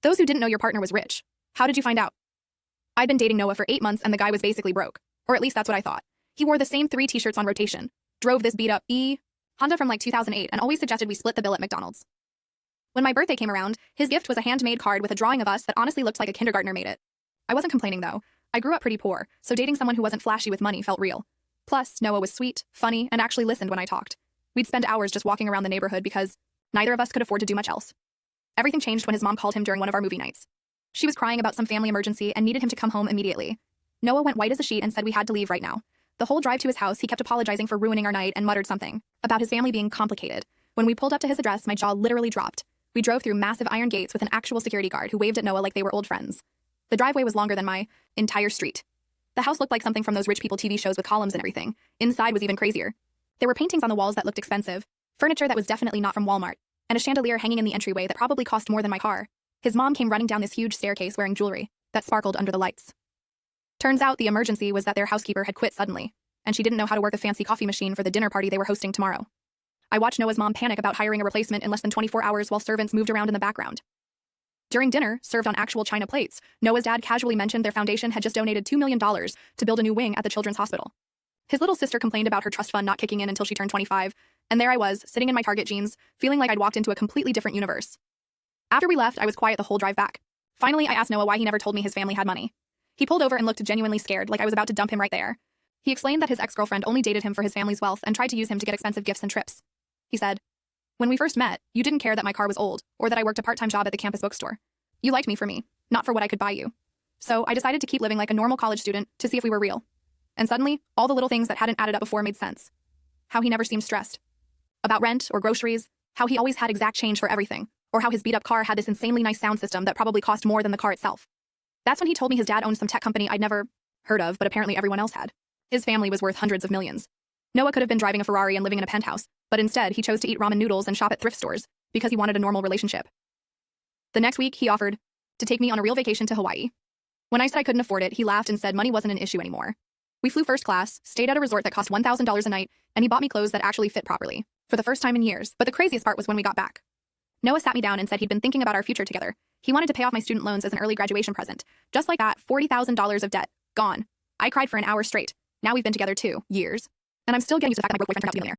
Those who didn't know your partner was rich. How did you find out? I'd been dating Noah for 8 months and the guy was basically broke. Or at least that's what I thought. He wore the same 3 t-shirts on rotation, drove this beat-up Honda from like 2008 and always suggested we split the bill at McDonald's. When my birthday came around, his gift was a handmade card with a drawing of us that honestly looked like a kindergartner made it. I wasn't complaining though. I grew up pretty poor, so dating someone who wasn't flashy with money felt real. Plus, Noah was sweet, funny, and actually listened when I talked. We'd spend hours just walking around the neighborhood because neither of us could afford to do much else. Everything changed when his mom called him during one of our movie nights. She was crying about some family emergency and needed him to come home immediately. Noah went white as a sheet and said we had to leave right now. The whole drive to his house, he kept apologizing for ruining our night and muttered something about his family being complicated. When we pulled up to his address, my jaw literally dropped. We drove through massive iron gates with an actual security guard who waved at Noah like they were old friends. The driveway was longer than my entire street. The house looked like something from those rich people TV shows with columns and everything. Inside was even crazier. There were paintings on the walls that looked expensive, furniture that was definitely not from Walmart, and a chandelier hanging in the entryway that probably cost more than my car. His mom came running down this huge staircase wearing jewelry that sparkled under the lights. Turns out the emergency was that their housekeeper had quit suddenly, and she didn't know how to work a fancy coffee machine for the dinner party they were hosting tomorrow. I watched Noah's mom panic about hiring a replacement in less than 24 hours while servants moved around in the background. During dinner, served on actual china plates, Noah's dad casually mentioned their foundation had just donated $2 million to build a new wing at the children's hospital. His little sister complained about her trust fund not kicking in until she turned 25, and there I was, sitting in my Target jeans, feeling like I'd walked into a completely different universe. After we left, I was quiet the whole drive back. Finally, I asked Noah why he never told me his family had money. He pulled over and looked genuinely scared, like I was about to dump him right there. He explained that his ex-girlfriend only dated him for his family's wealth and tried to use him to get expensive gifts and trips. He said, "When we first met, you didn't care that my car was old, or that I worked a part-time job at the campus bookstore. You liked me for me, not for what I could buy you. So I decided to keep living like a normal college student to see if we were real. And suddenly, all the little things that hadn't added up before made sense. How he never seemed stressed about rent or groceries, how he always had exact change for everything, or how his beat-up car had this insanely nice sound system that probably cost more than the car itself. That's when he told me his dad owned some tech company I'd never heard of, but apparently everyone else had. His family was worth hundreds of millions. Noah could have been driving a Ferrari and living in a penthouse, but instead he chose to eat ramen noodles and shop at thrift stores because he wanted a normal relationship. The next week, he offered to take me on a real vacation to Hawaii. When I said I couldn't afford it, he laughed and said money wasn't an issue anymore. We flew first class, stayed at a resort that cost $1,000 a night, and he bought me clothes that actually fit properly, for the first time in years. But the craziest part was when we got back. Noah sat me down and said he'd been thinking about our future together. He wanted to pay off my student loans as an early graduation present. Just like that, $40,000 of debt, gone. I cried for an hour straight. Now we've been together 2 years, and I'm still getting used to the fact that my broke boyfriend turned out to be a millionaire.